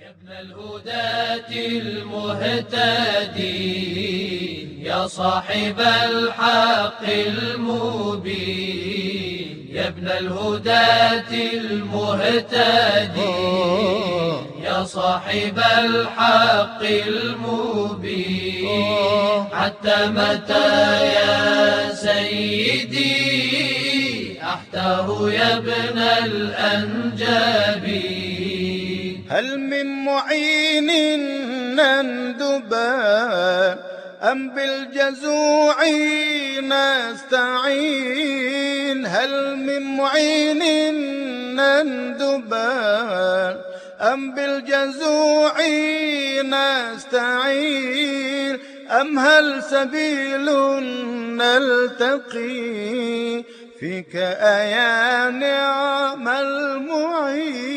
ابن الهداة المهتدي يا صاحب الحق المبين، يا ابن الهداة المهتدي يا صاحب الحق المبين، حتى متى يا سيدي أحتار يا ابن الأنجبين. هل من معين نندبا أم بالجزوع نستعين؟ هل من معين نندبا أم بالجزوع نستعين؟ أم هل سبيل نلتقي فيك يا نعم المعين؟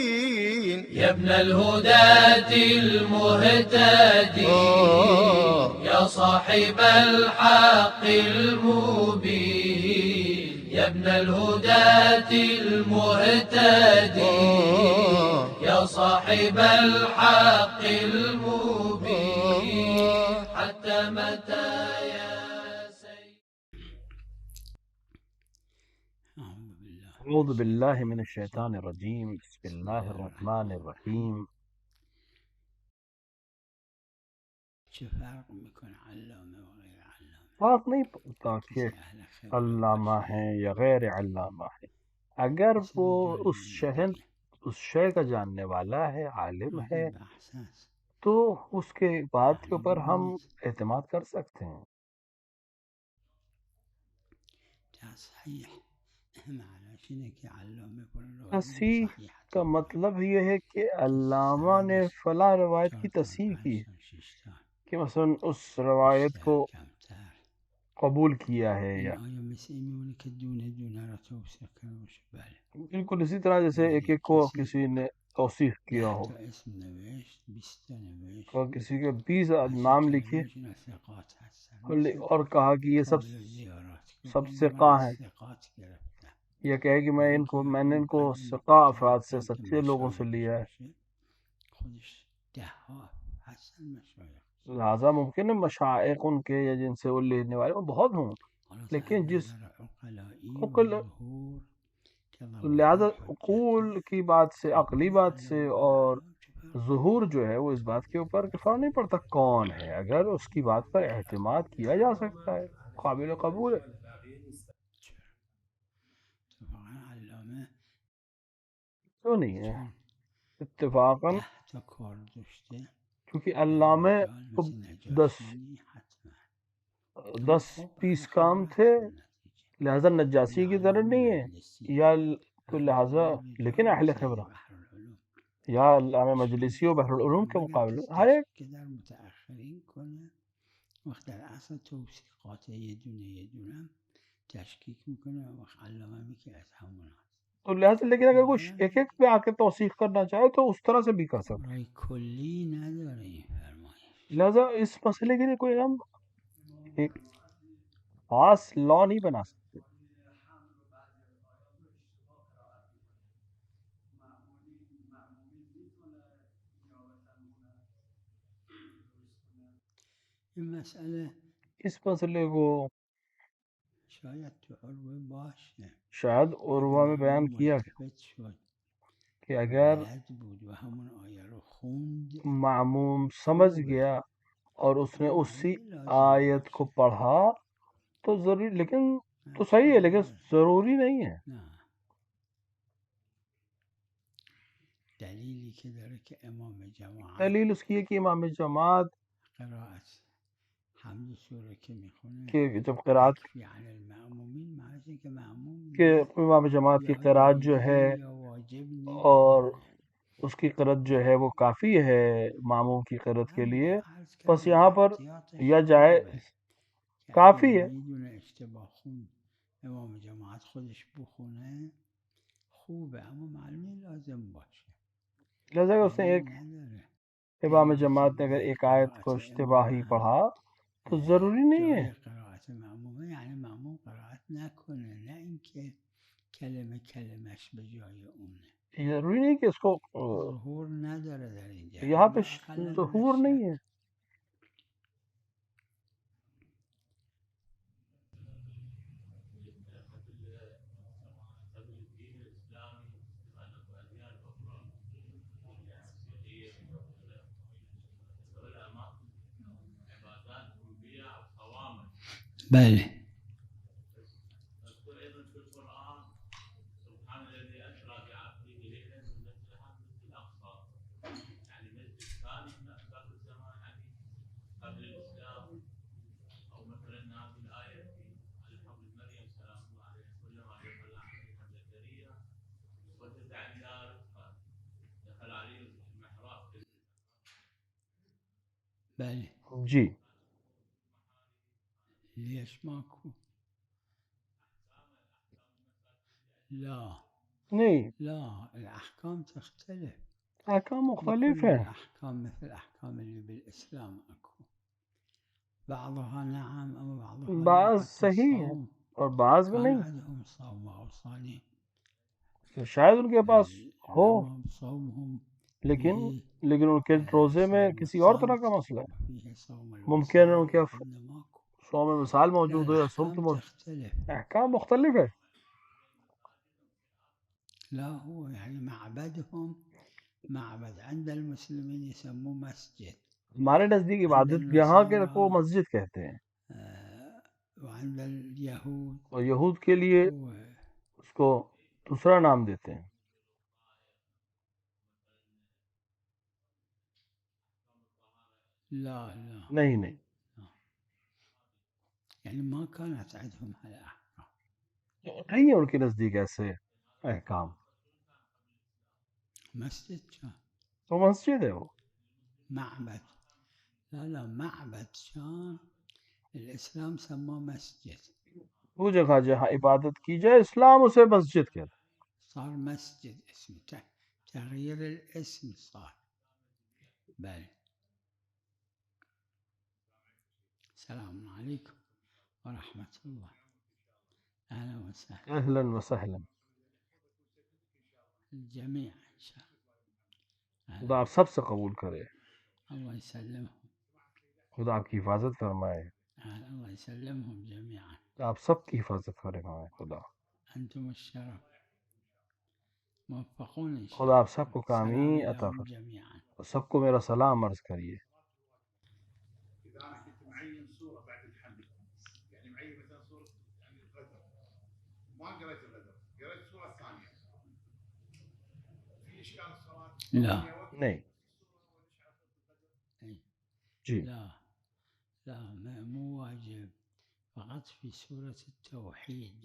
يا ابن الهداة المهتدي يا صاحب الحق المبين، يا ابن الهداة المهتدي يا صاحب الحق المبين، حتى متى يا سيدي. أعوذ بالله من الشیطان الرجیم، بسم اللہ الرحمن الرحیم۔ چه فرق میکنه علامه و غیر علامه؟ فرق نہیں پڑتا کہ علامہ ہیں یا غیر علامہ ہیں، اگر وہ اس شے کا جاننے والا ہے، عالم ہے، تو اس کے بات کے اوپر ہم اعتماد کر سکتے ہیں۔ تصحیح کا مطلب یہ ہے کہ علامہ نے فلاں روایت کی تصحیح کی ہے، کہ مثلا اس روایت کو قبول کیا ہے، یا بالکل اسی طرح جیسے ایک ایک کو کسی نے توثیق کیا ہو، اور کسی کے 20 نام لکھے اور کہا کہ یہ سب ثقہ ہیں، یہ کہے کہ میں نے ان کو ثقہ افراد سے، سچے لوگوں سے لیا ہے، لہذا ممکن ہے مشائخ ان کے یا جن سے وہ لینے والے وہ بہت ہوں، لیکن لہذا عقول کی بات سے، عقلی بات سے اور ظہور جو ہے وہ اس بات کے اوپر فرق نہیں پڑتا کون ہے، اگر اس کی بات پر اعتماد کیا جا سکتا ہے، قابل قبول ہے۔ تو نہیں ہے اتفاقاً، کیونکہ علامہ کو 10-20 کام تھے، لہذا نجاسی کی ضرورت نہیں ہے، یا تو لہذا لیکن اہل خبرہ یا علامہ مجلسی و بحر العلوم کے مقابلے ہر ایک وقت در اصل توثیقات یه دونه تشکیک میکنه و علامه میگه از همون هست. تو لہذا لیکن اگر کوئی ایک ایک پہ آ کے توثیق کرنا چاہے تو اس طرح سے بھی کر سکتا، رائے کلی نداره این فرمایش، لہذا اس مسئلے کے لیے کوئی ہم ایک خاص لا نہیں بنا سکتے۔ اس مسئلے کو شاید تو عروہ باشه، شاید عروہ میں بیان کیا کہ اگر معموم سمجھ گیا اور اس نے اسی آیت کو پڑھا تو ضروری، لیکن تو صحیح ہے لیکن ضروری نہیں ہے۔ دلیلی که داره که امام جماعت دلیل اس کی ہے کہ امام جماعت قرائت حمد سورہ کے میخونه کہ جب قرآت یعنی المأمومین معنی کہ معموم کہ امام جماعت کی قرآت جو ہے اور اس کی قرأت جو ہے وہ کافی ہے معموم کی قرأت کے لیے، بس یہاں پر یا جائے کافی ہے، میدونه اشتباه خون امام جماعت خودش بخونه خوبه، اما معلومه لازم باشه، لہذا اس نے ایک امام جماعت نے اگر ایک آیت کو اشتباہی پڑھا تو ضروری نہیں ہے قرائت معمومه یعنی معموم قرائت نکنه، نه اینکه کلمه کلمش به جای اونه. ضروری نہیں کہ اس کو ظهور نداره در اینجا، یہاں پہ اقل ظہور نہیں ہے. بله بله جی ليش ماكو؟ لا نہیں، لا الأحكام تختلف، احکام مو مختلف كل ہیں. الأحكام مثل الأحكام اللي بالإسلام أكو، بعضها نعم أما بعضها لا. بعض حتى صحیح ہے الصوم اور بعض میں كان نہیں. عندهم صوم وأوصاني شاید ان کے پاس ہو، العلماء بصومهم لیکن فيه ان کے روزے میں صوم کسی اور طرح الصمت کا مسئلہ ہے. وفيه صوم ممکن ہے ان الوصال، کے عندنا ماكو. صوم مثال لا موجود ہو یا صوم الأحكام موجود. تختلف. احکام مختلف ہے. لا هو يعني معبدهم معبد عند المسلمين يسموه مسجد، ہمارے نزدیک عند عبادت یہاں کے کو النصارى مسجد کہتے ہیں، وعند اليهود اور یہود کے لیے هو اس کو دوسرا نام دیتے ہیں. لا لا نہیں نہیں، يعني ما كانت عندهم هالأحكام. نہیں ہے ان کے نزدیک ایسے احکام. مسجد كان تو مسجد ہے وہ. معبد، لا معبد كان الإسلام سماه مسجد، وہ جگہ جہاں عبادت کی جائے اسلام اسے مسجد کہتا ہے. صار مسجد اسم تغيير الاسم صار. بل السلام عليكم ورحمة الله، أهلا وسهلا اہلا وسہلا. الجميع إن شاء الله. خدا آپ سب سے قبول کرے، الله يسلمهم، خدا آپ کی حفاظت فرمائے، الله يسلمهم جميعا. آپ سب کی حفاظت فرمائے. خدا أنتم الشرف، موفقون إن شاء خدا آپ الله. سب کو سلام کامی عطا لهم فرمائے. جميعا. اور سب کو میرا سلام عرض کریے. اذا انا كنت معين سوره بعد الحمد، يعني معين مثلا سوره يعني الغدر، ما قريت الغدر، قريت السوره الثانيه، في اشكال الصلاه؟ لا نہیں إيه. جی لا مو واجب، فقط في سورة التوحيد،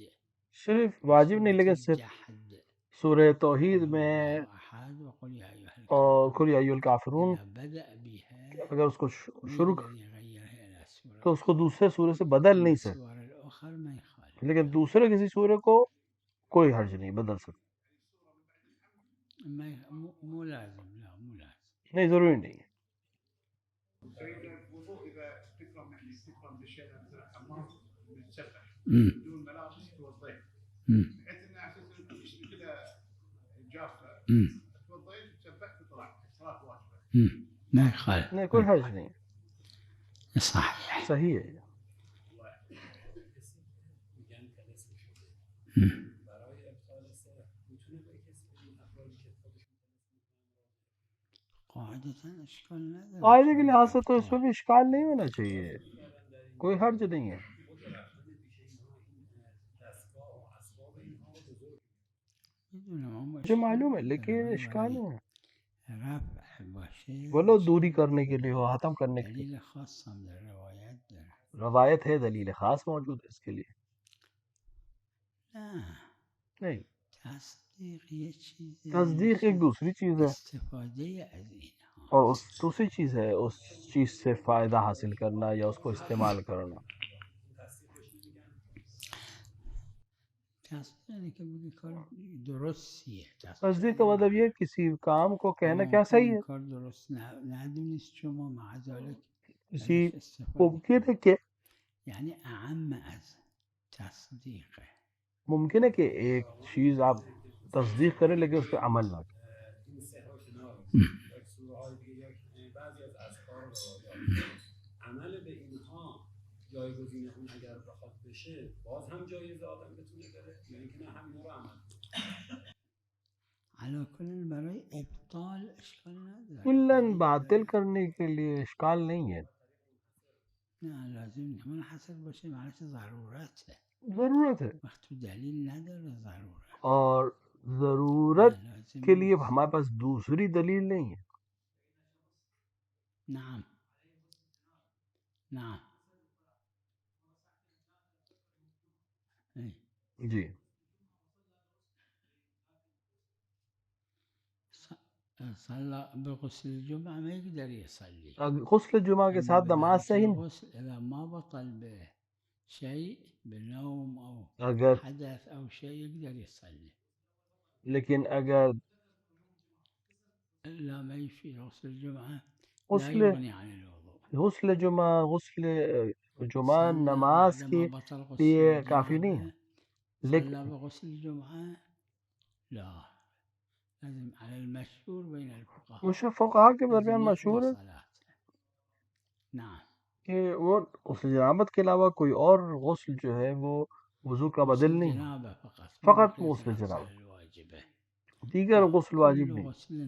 صرف واجب نہیں، لیکن سورة صرف الجحد، سورہ توحید قل هو میں الله أحد وقل يا أيها اور الكافرون، قل یا ایھا الکافرون إذا بدأ بها اگر اس کو ما شروع يقدر يغيرها إلى سورة تو اس کو أخرى. دوسرے سورے سے بدل أما نہیں سکتے، السور الأخرى ما يخالف. لیکن دوسرے کسی سورے کو کوئی حرج نہیں بدل سکتے. مو لازم، لا مو لازم. نہیں ضروری نہیں ہے. فاذا الوضوء اذا تكرم يعني تكرم بالشيء مثل الحمام بتسبح أمم. بدون ملابس توضيت، بحيث ان اساس كذا جافه توضيت وسبحت وطلعت، الصلاه واجبه. ما يخالف، نہیں کوئی حرج نہیں، صحيح. صحیح ہے. قاعدة إشكال نداره. قاعدے کے لحاظ سے تو اس میں بھی اشکال نہیں ہونا چاہیے، کوئی حرج نہیں ہے. مجھے معلوم ہے لیکن اشکال نہیں ہے. رفع باشه بولو دوری کرنے کے لیے ہو، ختم کرنے کے لیے. دلیل خاص هم در روایت داره. روایت ہے، دلیل خاص موجود ہے اس کے لیے. نه نہیں، تصدیق یه چیزه، تصدیق ایک دوسری چیز ہے، استفاده از اینها. اور اس دوسری چیز ہے اس چیز سے فائدہ حاصل کرنا یا اس کو استعمال کرنا. تصدیق یعنی که بگی کار درستیه. تصدیق کا مطلب یہ کسی کام کو کہنا کیا ممکن صحیح این ہے، کار درست ندونست شما مع ذلك کسی ازش استفاده ممکن ہے کہ یعنی اعم از تصدیقه. ممکن ہے کہ ایک چیز آپ تصدیق کرے لیکن اس پہ عمل نہ کرے. این سه ها کنار می‌ذاریم. یک سوره های دیگه، یک بعضی از اذکار و روایات، عمل به اینها جایگزین اون اگر بخواد بشه باز هم جایزه آدم بتونه بره، یا اینکه نه همینا رو عمل کنه. علی کل برای ابطال اشکال نداره. کلاً باطل کرنے کے لیے اشکال نہیں ہے. نه لازم نیست منحصر باشه معنیش ضرورته. ضرورت ہے، وقت تو دلیل نداره ضرورت. اور ضرورت لازم کے لیے نیست. ہمارے پاس دوسری دلیل نہیں ہے. نعم نعم ای. جی صلى بغسل الجمعة ما يقدر يصلي. غسل جمعہ کے ساتھ أما نماز بنية صحیح نہیں. الغسل إذا ما بطل به شيء بالنوم أو اگر حدث أو شيء يقدر يصلي. لیکن اگر لا ما يفي غسل الجمعة لا غسل يغني عن الوضوء. غسل جمعہ صلى نماز کے بعدما بطل غسل لیے کافی نہیں ہے. الجنابة لیکن صلى بغسل الجمعة لا لازم على المشهور بين الفقهاء فقہا کے لازم درمیان مشہور يقضي ہے صلاة. نعم کہ وہ غسل جنابت کے علاوہ کوئی اور غسل جو ہے وہ وضو کا بدل غسل نہیں ہے، جنابة فقط فقط مو غسل بقية جنابت، الأغسال الواجبة. دیگر غسل واجب كل نہیں. غسل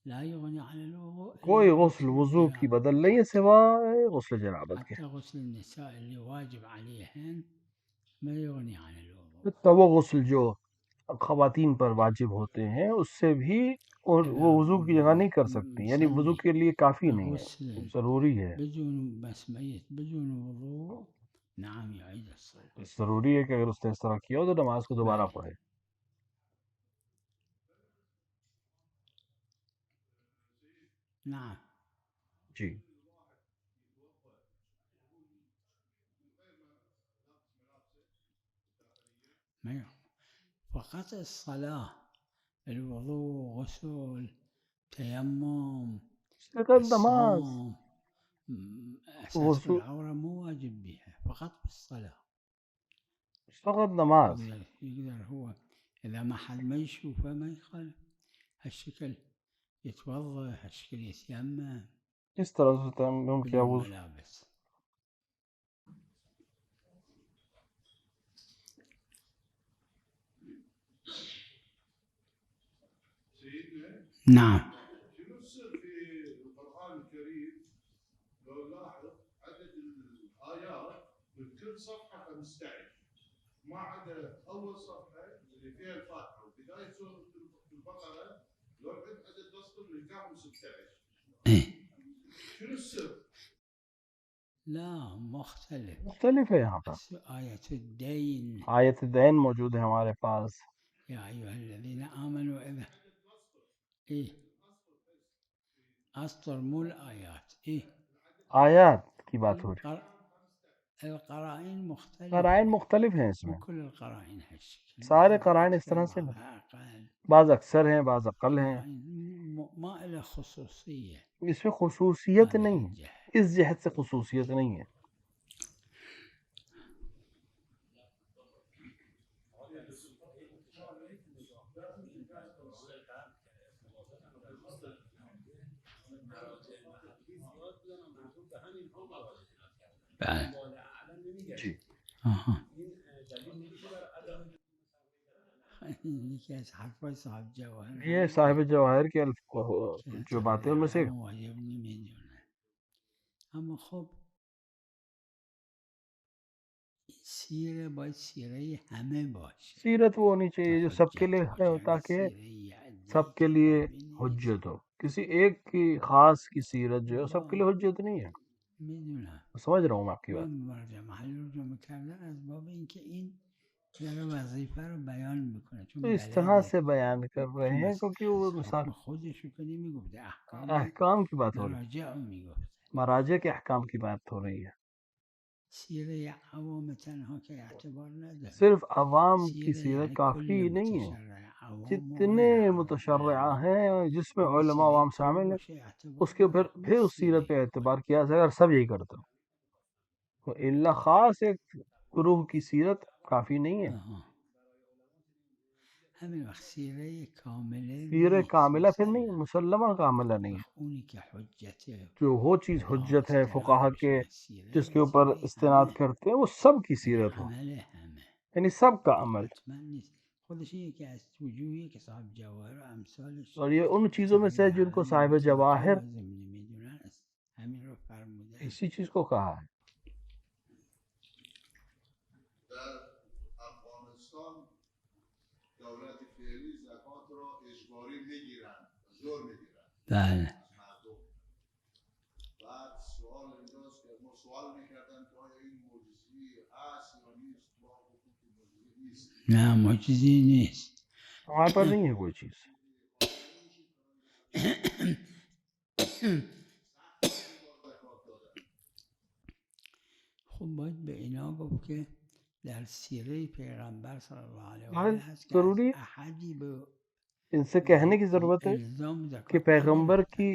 لا يغني عن الوضوء کوئی إلا غسل غسل وضو کی الجنابة. بدل نہیں ہے سوائے غسل جنابت کے. حتى غسل النساء اللي واجب عليهن ما يغني عن الوضوء. تو وہ غسل جو خواتین پر واجب ہوتے ہیں اس سے بھی اور وہ وضو کی جگہ نہیں کر سکتی، یعنی وضو کے لیے کافی نہیں ہے، بغسل ضروری ہے. بدون بس ميت بدون وضوء نعم يعيد الصلاة. ضروری ہے کہ اگر اس نے اس طرح کیا ہو تو نماز کو دوبارہ پڑھے. نعم جی ما يغني. فقط الصلاة الوضوء غسل تيمم فقط نماز الصوم أساس غسل العورة مو واجب بها فقط بالصلاة. فقط نماز. يقدر هو إذا ما حد ما يشوفه ما يخالف هالشكل يتوضأ هالشكل يتيمم اس طرح سے تیمم کیا بدون وضو. ملابس. سيدنا نعم شنو السر في القرآن الكريم لو نلاحظ عدد الآيات بكل صفحة 15 ما عدا أول صفحة اللي فيها الفاتحة وبداية سورة البقرة لو عدد تسقط من كام 16. إيه. شنو السر؟ لا مختلف. مختلف ہے یہاں پر. آية الدين آیت دین موجود ہے ہمارے پاس. يا أيها الذين آمنوا إذا إيه أسطر مو الآيات إيه آیات کی بات ہو رہی. القرائن مختلف. قرائن مختلف ہیں اس میں، وكل القرائن هالشكل. سارے قرائن اس طرح سے نہیں. بعضها أقل بعض اکثر ہیں بعض اقل ہیں. ما له خصوصية. اس میں خصوصیت هذه نہیں ہے، الجهة. اس جہت سے خصوصیت نہیں ہے. جی آها یکی از حرفای صاحب جواهر یہ صاحب جواہر کے جو باتیں ان میں سے واجب نمیدونه. اما خب سیره باید سیره همه باشه. سیرت وہ ہونی چاہیے جو سب کے لیے ہے تاکہ سب کے لیے حجت ہو. کسی ایک کی خاص کی سیرت جو ہے سب کے لیے حجت نہیں ہے. میدونم سمجھ رہا ہوں میں آپ کی بات. من مرجع محل رو میکردن از باب اینکه این داره وظیفه رو بیان میکنه چون تو اس طرح سے بیان کر رہے ہیں کیونکہ وہ مثال خودش رو که نمیگفته احکام احکام کی بات ہو رہی ہے، مراجع رو میگفته. مراجع کے احکام کی بات ہو رہی ہے. سیره عوام تنها که اعتبار نداره. صرف عوام کی سیره سیرت یعنی کافی کل نہیں ہے، متشرع عوام جتنے متشرعہ ہیں جس میں علماء عوام شامل ہیں اس کے پھر اس سیرت پہ اعتبار کیا جائے. اگر سب یہی کرتے ہو اللہ خاص ایک گروہ کی سیرت کافی نہیں ہے. همین وقت سیره کامله سیر کاملہ پھر مسلم نہیں، مسلمہ کاملہ نہیں ہے. اونی که حجت جو وہ چیز حجت ہے فقہا کے سیره جس کے اوپر استناد کرتے ہیں وہ سب کی سیرت ہو، عمل همه یعنی سب کا عمل. حتما نیست خودش یکی از وجوهی که صاحب جواهر و امثالش اور یہ ان چیزوں میں سے ہے جن کو صاحب جواہر میدونن همین رو فرموده. اسی چیز کو کہا ہے. در افغانستان دولت فعلی زکات را اجباری میگیرن، زور میگیرن بله از مردم. بعد سوال اینجاست که ما سوال میکردن که آیا این معجزه‌ای هست یا نیست؟ ما گفتیم که معجزه نیست. نه معجزه‌ای نیست. وہاں پر نہیں ہے کوئی چیز. خب باید به اینا گفت که در سیره پیغمبر صلی اللہ علیہ ہاں، وآلہ هست که ضروری از احدی به ان سے کہنے کی ضرورت ہے الزام زکات کہ پیغمبر کی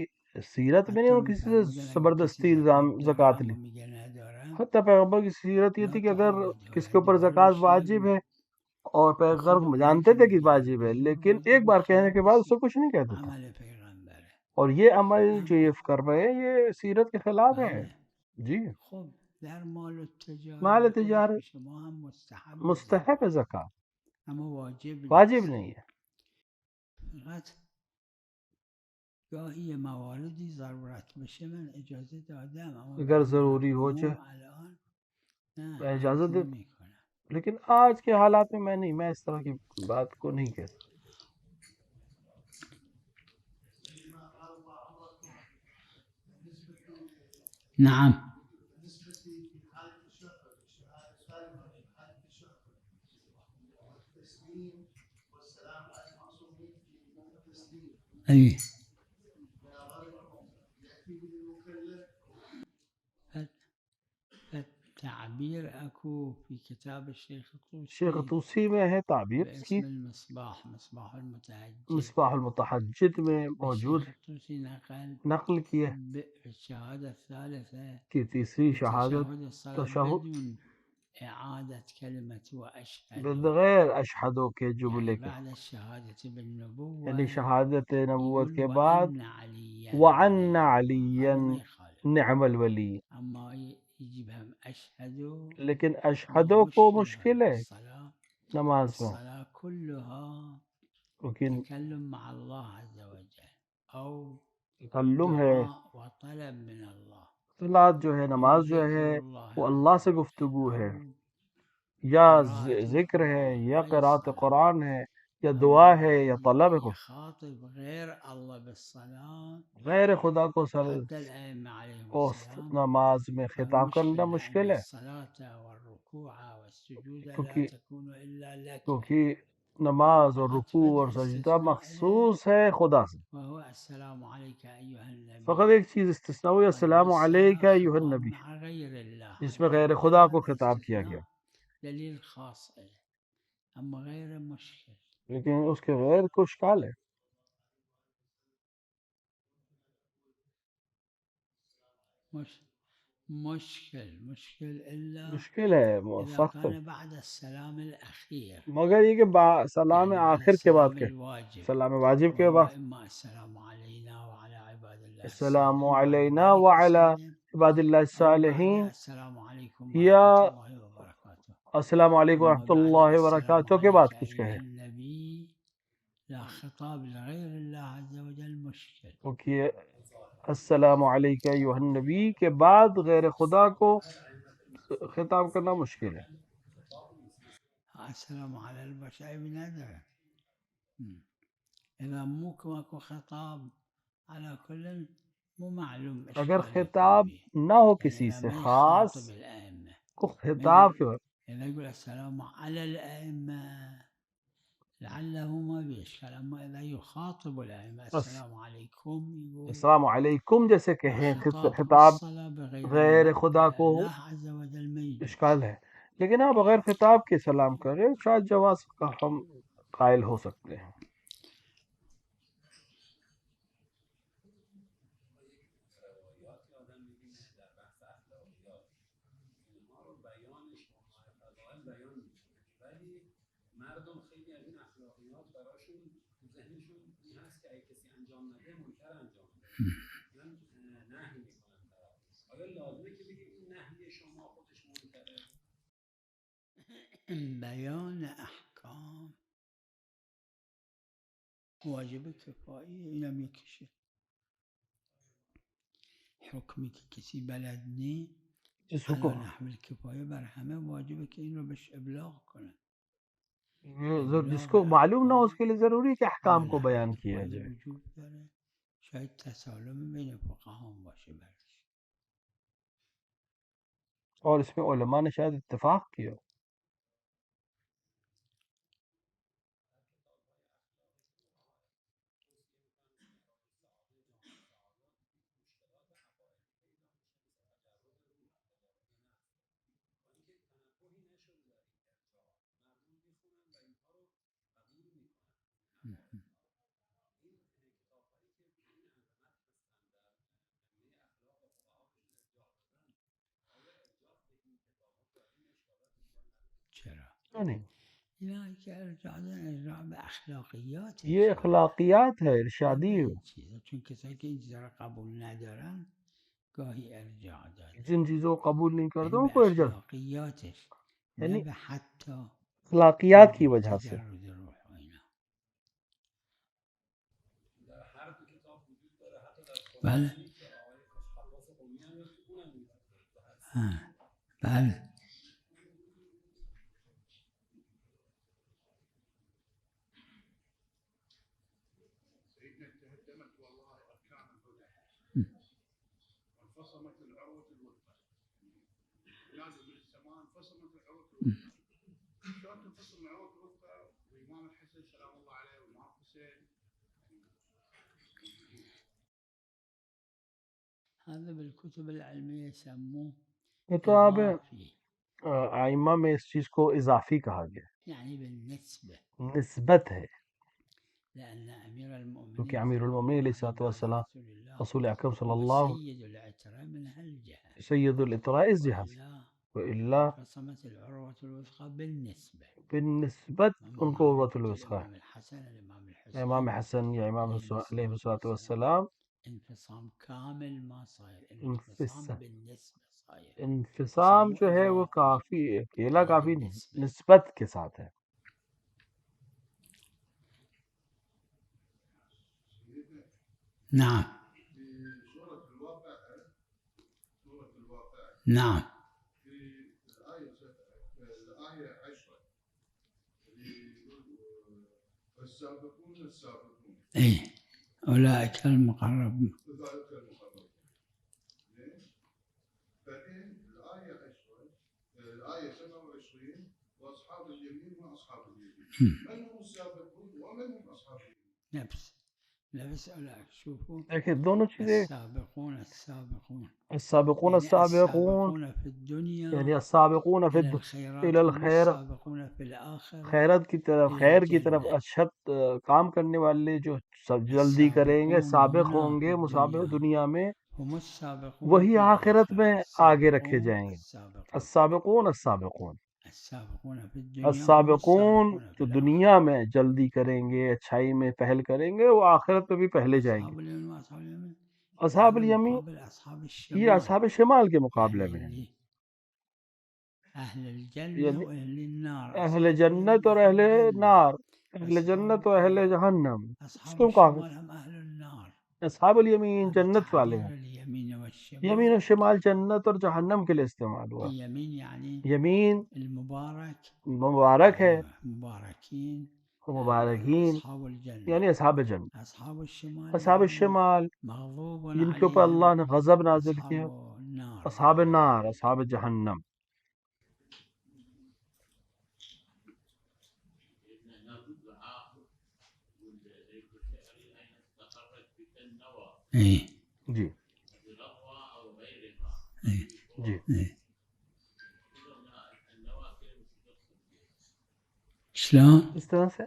سیرت میں نہیں اور کسی سے زبردستی الزام زکات لی. میگه ندارم حتیٰ پیغمبر کی سیرت یہ تھی کہ اگر کسی کے اوپر زکات واجب ہے اور پیغمبر جانتے تھے کہ واجب ہے لیکن ایک بار کہنے کے بعد اس سے کچھ نہیں کہتے تھے. عمل پیغمبره. اور یہ عمل جو یہ کر رہے ہیں یہ سیرت کے خلاف ہے. جی خب در مال التجارت مال تجارت شما هم مستحب مستحب ہے زکات، اما واجب واجب نہیں ہے. فقط گاهی مواردی ضرورت بشه من اجازه دادم اما اگر ضروری ہو مردم چاہے الان نه میں اجازت حرف دے، نمی‌کنم. لیکن آج کے حالات میں نہیں، میں اس طرح کی بات کو نہیں کہتا. نعم أي التعبير أكو في كتاب الشيخ شیخ الطوسي طوسی میں ہے تعبیر اس کی، باسم المصباح مصباح المتهجد مصباح المتحجد میں موجود الشيخ الطوسي نقل کی ہے بالشهادة الثالثة کہ تیسری شہادت تشهد الصلاة تشہد بدون إعادة كلمة وأشهد بغیر اشہدوں کے جملے يعني کے، بعد الشهادة بالنبوة یعنی شہادت نبوت يقول کے بعد وأن عليا وَأَنَّ عَلِيًّا هذا ما يخالف نعم الولی، أما يجيب هم أشهد لیکن اشہدوں کو مشکل ہے الصلاة نماز میں، الصلاة كلها لیکن تكلم مع الله عز وجل أو تکلم ہے. دعاء وطلب من الله صلاۃ جو ہے، نماز جو ہے وہ اللہ سے گفتگو ہے، یا ذکر ہے یا قرأت قرآن ہے یا دعا ہے یا طلب ہے. يخاطب غير الله بالصلاة غیر خدا کو حتى الأئمة عليهم کو السلام نماز میں خطاب کرنا فالمشكلة مشکل أن ہے، الصلاة والركوع والسجود لا کیونکہ تكون إلا لك کیونکہ نماز اور رکوع اور سجدہ مخصوص ہے خدا سے. وهو السلام عليك أيها النبي فقط ایک چیز استثناء ہوئی، السلام علیک ایھا النبی، مع غير الله جس میں غیر خدا کو خطاب کیا گیا، دلیل خاص ہے اما غیر مشکل لیکن اس کے غیر کو اشکال ہے. مشکل الا مشکل ہے، اذا سخت ہے، كان بعد السلام الاخير مگر یہ کہ سلام يعني بعد آخر کے بعد السلام کہ الواجب سلام واجب کے وهو بعد اما السلام علينا وعلى عباد الله السلام الصالحين علینا بعد وعلی ذلك السلام عباد اللہ أو بعد الصالحین، السلام عليكم یا ورحمة الله وبركاته السلام علیکم أما ورحمۃ بعد اللہ السلام وبرکاتہ کے بعد عليك کچھ أيها کہے، النبي لا خطاب لغير الله عز وجل مشکل کیونکہ السلام علیکہ ایھا النبی کے بعد غیر خدا کو خطاب کرنا مشکل ہے. السلام على البشر بندره اذا مو ماكو خطاب على كل مو معلوم اگر اشكال خطاب نہ ہو کسی سے خاص کو خطاب کے اذا يقول السلام على الائمه لعله ما بيشكل اما اذا يخاطب الائمه السلام عليكم يقول السلام علیکم جیسے کہیں خطاب خطاب الصلاة بغير غیر خدا کو الله عز وجل ما يجوز اشکال ہے، لیکن آپ بغیر خطاب کے سلام کریں شاید جواز کا ہم قائل ہو سکتے ہیں. روایات که آدم میبینه در بحث اخلاقیات اینها رو بیانش فضائل بیان میکنه ولی مردم خیلی از این اخلاقیات ذهنشون این هست که اگه کسی انجام نده منکر انجام بده من نهی میکنم آیا لازمه که بگیم این نهی شما خودش منکره؟ بیان احکام واجب کفایی اینم یکیشه. حکمی که کسی بلد نی جس علی حکم نحو الکفایه بر همه واجبه که این رو بهش ابلاغ کنه. جس کو معلوم نہ ہو اس کے لیے ضروری ہے کہ احکام علی کو نحو بیان کیا الکفایه جائے. وجود داره. شاید تسالم بین فقهام باشه برش. اور اس میں علماء نے شاید اتفاق کیا. چرا؟ نہیں اینا که ارجاع دارن ارجاع به اخلاقیات یہ اخلاقیات ہے ارشادی ہے. چیزا، چون کسایی که این چیزا رو قبول ندارن گاهی ارجاع دادن جن چیزوں کو قبول نہیں کرتے یعنی ان به کو ارجاع اخلاقیاتش یعنی نه به حتی اخلاقیات کی وجہ سے. تجرد روح و اینا. در هر دو کتاب وجود داره حتی در بله قرآنی که آقای خواص قمی هم یاد اونم وجود داره. ها. بله سيدنا تهدمت والله أركان الهدى وانفصمت العروة الوثقى. نازل من السماء انفصمت العروة الوثقى. شلون تنفصل العروة الوثقى والإمام الحسن سلام الله عليه والإمام حسين؟ هذا بالكتب العلمية يسموه یہ تو اب إضافي ائمہ میں اس چیز کو اضافی کہا گیا، يعني بالنسبة، نسبت ہے. لأن أمير المؤمنين کیونکہ امیر المومنین علیہ الصلوۃ والسلام رسول الله رسول اکرم صلی هو اللہ سيد العترة من هالجهة، سید الاطراء اس جہاز وإلا والا انفصمت العروة الوثقى بالنسبة. بالنسبت ان کو عروۃ الوثقی. الإمام الحسن الإمام الحسين امام حسن یا امام حسین علیہ الصلوۃ والسلام انفصام كامل ما صاير، انفصام انفصام بالنسبة صاير. انفصام جو ہے وہ کافی اکیلا کافی نہیں، نسبت کے ساتھ ہے. نعم في سورة الواقع نعم في الآية 10 اللي يقول السابقون السابقون إيه أولئك المقربون. أولئك المقربون. زين؟ بعدين الآية 10 الآية 27 وأصحاب اليمين وأصحاب اليمين. من هم السابقون ومن هم أصحاب اليمين؟ نفس أولئك. شوفوا دیکھیں دونوں چیزیں السابقون السابقون السابقون يعني السابقون السابقون في الدنيا یعنی السابقون فی إلى الخيرات الى الخیر، والسابقون في الآخرة خیرت کی طرف، إلى خیر کی طرف الجنة. اشد کام کرنے والے جو جلدی کریں گے، سابق السابقون ہوں گے، هنا في مسابق الدنيا دنیا میں، هم السابقون وہی في آخرت میں الآخرة. آگے رکھے السابقون جائیں گے. السابقون السابقون السابقون السابقون في الدنيا هم السابقون السابقون في جو الآخرة. دنیا میں جلدی کریں گے، اچھائی میں پہل کریں گے، وہ آخرت میں بھی پہلے جائیں گے. أصحاب اليمين وأصحاب اليمين اصحاب هذا الیمین مقابل أصحاب یہ الشمال، اصحاب شمال کے مقابلے يعني میں ہیں، اللي أهل الجنة یعنی وأهل النار. اہل أصحاب جنت الجنة اور أهل اہل الجنة، نار، اہل أصحاب جنت اور اہل جہنم اس أصحاب کے مقابلے. الشمال هم أهل النار. اصحاب الیمین هذا جنت والے تعبير ہیں. اليمين یمین والشمال. و شمال جنت اور جہنم کے لیے استعمال ہوا. اليمين يعني یمین المبارك، مبارک ہے، مباركين مبارکین أصحاب الجنة. یعنی اصحاب جنت. أصحاب الشمال اصحاب يعني الشمال مغضوب جن کے اوپر اللہ عليهم نے غضب نازل کیا، أصحاب النار. اصحاب النار، اصحاب جہنم. إيه جی إيه جی إيه. شلون؟ اس طرح سے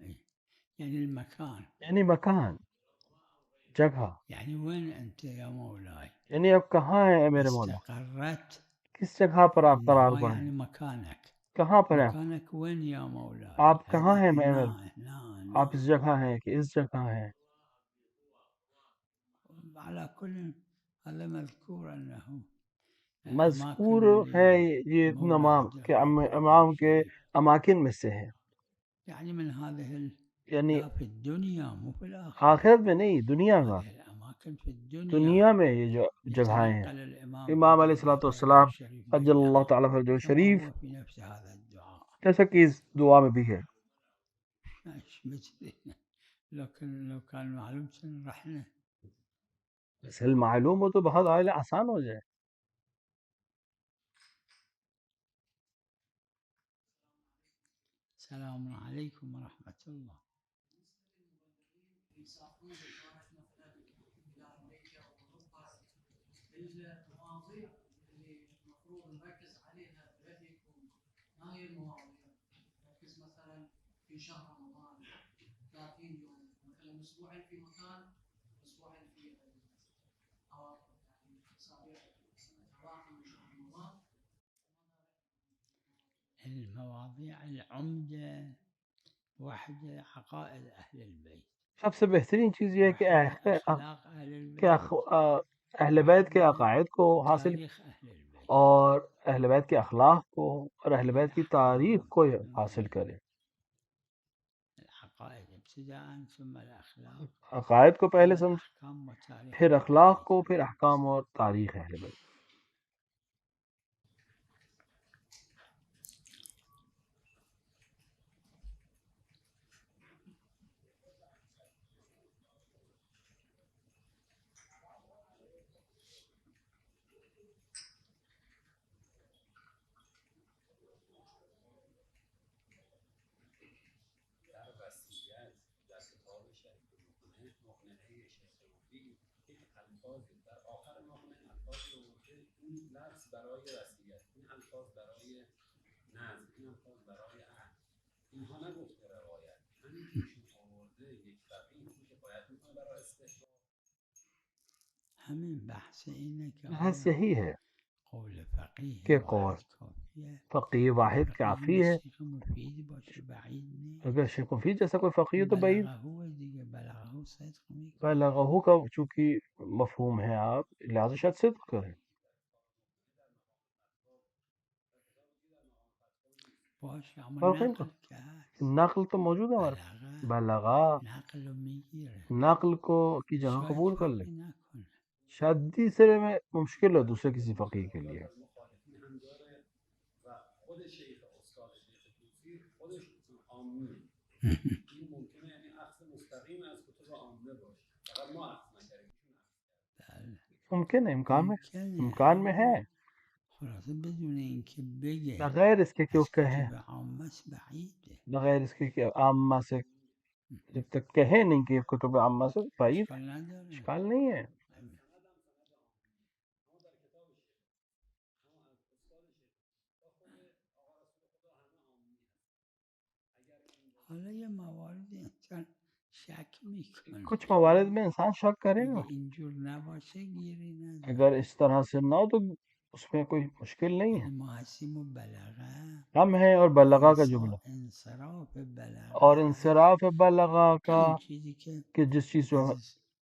إيه. يعني المكان، یعنی مکان، جگہ، يعني وين أنت يا مولاي؟ یعنی اب کہاں ہیں اے میرے مولا، استقرت کس جگہ پر آپ قرار النوى پائیں. يعني مكانك، کہاں پر ہیں مكانك وين يا مولاي؟ آپ کہاں ہیں محمد هنا آپ اس جگہ ہیں کہ اس جگہ ہیں على كل هذا مذكور أنه مذکور أماكن ہے یہ مولاي کہ جل امام کے وعلا اماکن میں سے ہے يعني من هذه یعنی لا في الدنيا مو في الآخرة، آخرت میں نہیں دنیا کا هذه الأماكن في الدنيا دنیا میں یہ جو جگہیں ہیں يتنقل الإمام امام علیہ إليها الصلوۃ في والسلام الشريف عجل اللہ تعالیٰ فرجہ كما شریف هو في نفس هذا الدعاء. جیسا کہ اس دعا میں بھی ہے ماشي مثل لو كان معلوم رحنا. بس معلوم ہو تو بہت آسان ہو جائے السلام عليكم ورحمة الله. المواضيع اللي المفروض نركز عليها برأيكم ما هي المواضيع؟ نركز مثلا في شهر رمضان 30 يوم، مثلا اسبوعين في مكان، اسبوعين في اواخر يعني اسابيع اواخر من شهر رمضان. المواضيع العمدة واحدة عقائد أهل البيت، سب سے بہترین چیز یہ ہے کہ واحدة أخلاق أهل البيت، اہل بیت کے عقائد کو حاصل تاريخ أهل البيت. اور اہل بیت کے اخلاق کو اور اہل بیت کی تاریخ کو حاصل کرے العقائد ابتداء ثم الأخلاق، عقائد کو پہلے ثم سمجھ الأحكام وتاريخ پھر أهل اخلاق البيت. کو پھر احکام اور تاریخ اہل بیت در وصیت در کتاب شریف مقنعه شیخ مفید یک الفاظی در آخر مقنعه الفاظی آورده، این لفظ برای وصیت، این الفاظ برای نظم، این الفاظ برای عهد، اینها نگفته روایت، همین که ایشون آورده یک فقیه این کفایت میکنه برای استحباب. همین بحث اینه که بحث آیا یہی ہے قول فقیه کہ قول واحد کافیه؟ فقیہ واحد فقیه کافی ہے شیخ مفید باشه بعید نیست. اگر شیخ مفید جیسا کوئی فقیہ تو بعید بلغه دیگه بلغه صدق میکنه. بلغہو کا چونکہ مفہوم ہے آپ لہذا شاید صدق کریں باشه اما فرق نقل که هست، نقل تو موجود ہے ہمارے بلغه بلغا نقل رو میگیره، نقل کو کی جگہ شاید قبول کر لے فرقی نکنه. شاید تیسرے میں مشکل ہے دوسرے کسی فقیہ کے لیے مخالفین هم داره و خود شیخ استاد شیخ توسی خودش عامیه. این ممکنه یعنی اخذ مستقیم از کتب عامه باشه، فقط ما اخذ نکردیم. بله ممکن ہے امکان ممکنه میں ہے خلاصه بدون اینکه بگه بغیر اس کے کہ وہ از کہے کتب عامه است بعیده. بغیر اس کے کہ عامہ سے جب تک کہے نہیں کہ کتب عامہ سے بعید اشکال نداره. اشکال نہیں ہے حالا یه مواردی انسان شک میکنه، کچھ موارد میں انسان شک کرے گا اگه اینجور نباشه گیری نداره. اگر اس طرح سے نہ ہو تو اس میں کوئی مشکل نہیں ہے یعنی ما هستیم و بلغه کم ہے اور بلغا کا جملہ انصراف اور بلغه انصراف بلغا کا اون چیزی که کہ جس چیز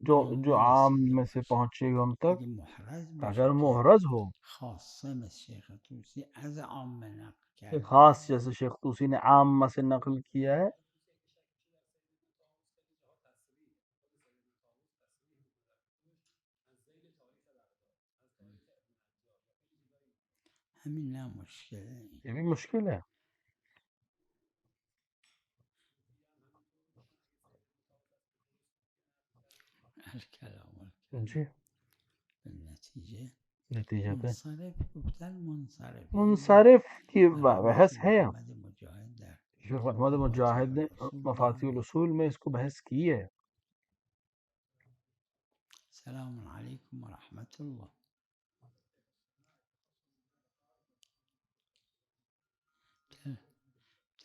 جو عام میں سے پہنچے گا ہم تک اگه محرز اگر باشه محرز ہو خاصه مثل شیخ توسی از عام نقل کہ کرده، خاص جیسے شیخ طوسی نے عامہ سے نقل کیا ہے همین نه مشکله. یہ بھی مشکل ہے الکلام جی نتیجه نتیجہ پہ منصرف گفتن منصرف منصرف کی بحث ہے محمد مجاہد در شیخ محمد مجاہد نے مفاتیح الاصول میں اس کو بحث کی ہے السلام علیکم ورحمۃ اللہ.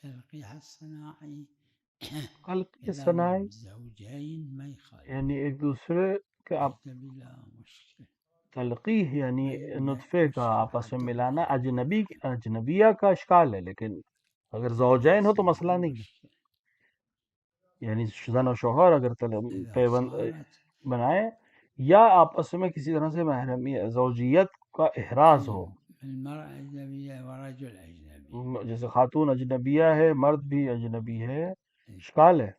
تلقیح الصناعی خلق صناعی زوجین ما يخالف یعنی ایک دوسرے کے آپ بلا مشکل. تلقیح یعنی نطفے کا آپس میں ملانا اجنبیہ کا اشکال ہے، لیکن اگر زوجین ہو تو مسئلہ نہیں ہے، یعنی زن و شوہر اگر پیوند بنائے یا آپس میں کسی طرح سے محرمی زوجیت کا احراز ہو، المرأة أجنبية ورجل أجنبي. جیسے خاتون اجنبیہ ہے، مرد بھی اجنبی ہے، اشکال ہے.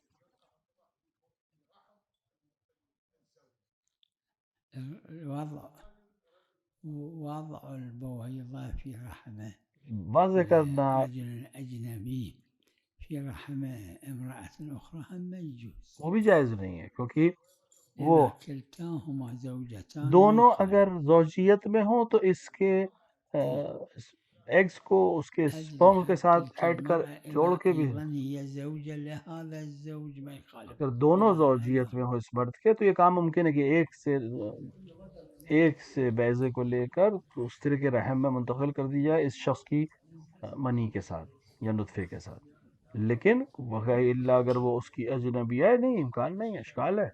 وضع البويضة في رحمه واضح کرنا رجل أجنبي في رحم امرأة أخرى هم يجوز. وہ بھی جائز نہیں ہے، کیونکہ وہ كلتاهما زوجتان دونوں اگر زوجیت میں ہوں تو اس کے ایگز کو اس کے سپرم کے ساتھ ایڈ کر جوڑ کے بھی، هي زوجة لهذا الزوج ما يخالف. اگر دونوں زوجیت میں ہو اس مرد کے تو یہ کام ممکن ہے کہ ایک سے بیضے کو لے کر اس طرح کے رحم میں منتقل کر دی جائے اس شخص کی منی کے ساتھ یا نطفے کے ساتھ، لیکن وغیر اللہ اگر وہ اس کی اجنبیہ ہے، نہیں، امکان نہیں ہے، اشکال ہے.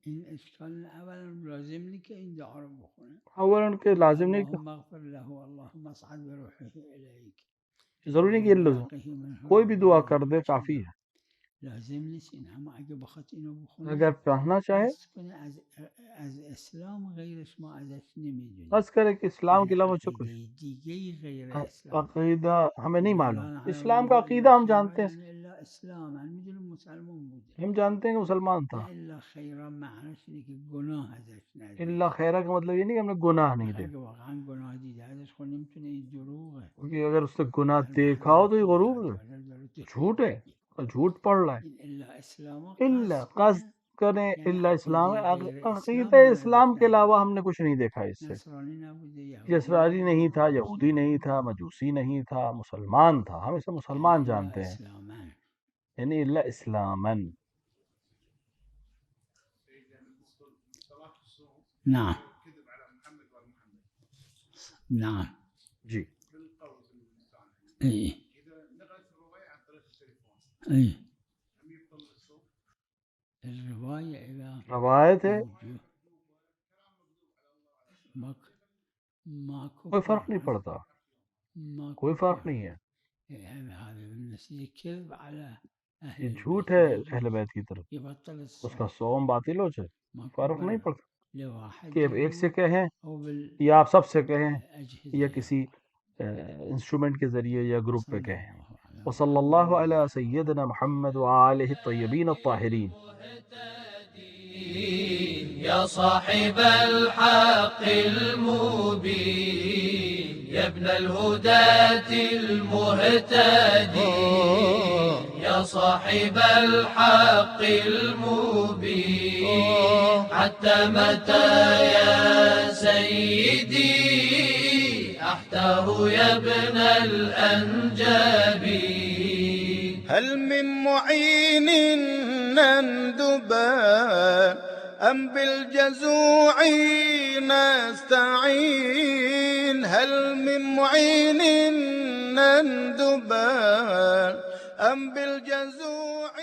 این اشکال اولا لازم نہیں کہ این دعا رو بخونه، اولا کہ لازم نہیں کہ اللهم اغفر له اللهم اصعد بروحه الیک، ضروری نہیں کہ کوئی بھی دعا کر دے کافی ہے. لازم نیست این، اما اگه بخواد اینو بخونه اگر پڑھنا چاہے فرض کنه از اسلام غیرش ما ازش نمیدونیم، فرض کرے کہ اسلام کے علاوہ کچھ دیگه غیر اسلام عقیدہ ہمیں نہیں معلوم. اسلام کا عقیدہ ہم جانتے ہیں، الا اسلام، من میدونیم مسلمان بوده، ہم جانتے ہیں کہ مسلمان تھا. الا خیرا معنیش اینه که گناه ازش نداره. اللہ خیرہ کا مطلب یہ نہیں کہ ہم نے گناہ نہیں دیکھا، اگه واقعا گناه دیده ازش خود نمیتونه این دروغه، کیونکہ اگر اس نے گناہ دیکھا ہو تو یہ غرور ہے، جھوٹ ہے، اور جھوٹ پڑھ رہا ہے. الا اسلام اللہ قصد کریں، اللہ اسلام عقیدہ اسلام کے علاوہ ہم نے کچھ نہیں دیکھا اس سے. نصرانی نبوده، نصرانی نہیں تھا، یہودی نہیں تھا، مجوسی نہیں تھا، مسلمان تھا. ہم اسے مسلمان جانتے ہیں، اسلاما. یعنی اللہ اسلامن. نعم نعم جی اي اي الرواية إذا روایت ہے، ماكو کوئی فرق نہیں پڑتا، کوئی فرق نہیں ہے. هذا بالنسبة كذب على یہ جھوٹ ہے اہل بیت کی طرف، يبطل اس کا صوم باطل ہو جائے، فرق نہیں پڑتا لواحد کہ ایک سے کہیں أو یا آپ سب سے کہیں بالأجهزة یا کسی انسٹرومنٹ کے ذریعے یا گروپ پہ کہیں. وصلی اللہ علی سیدنا محمد وآلہ الطیبین الطاہرین. يا صاحب الحق المبين يا ابن الهداة المهتدين يا صاحب الحق المبين حتى متى يا سيدي أحتار يا ابن الأنجبين. هل من معين نندبا أم بالجزوع نستعين؟ هل من معين نندبا أم بالجزوع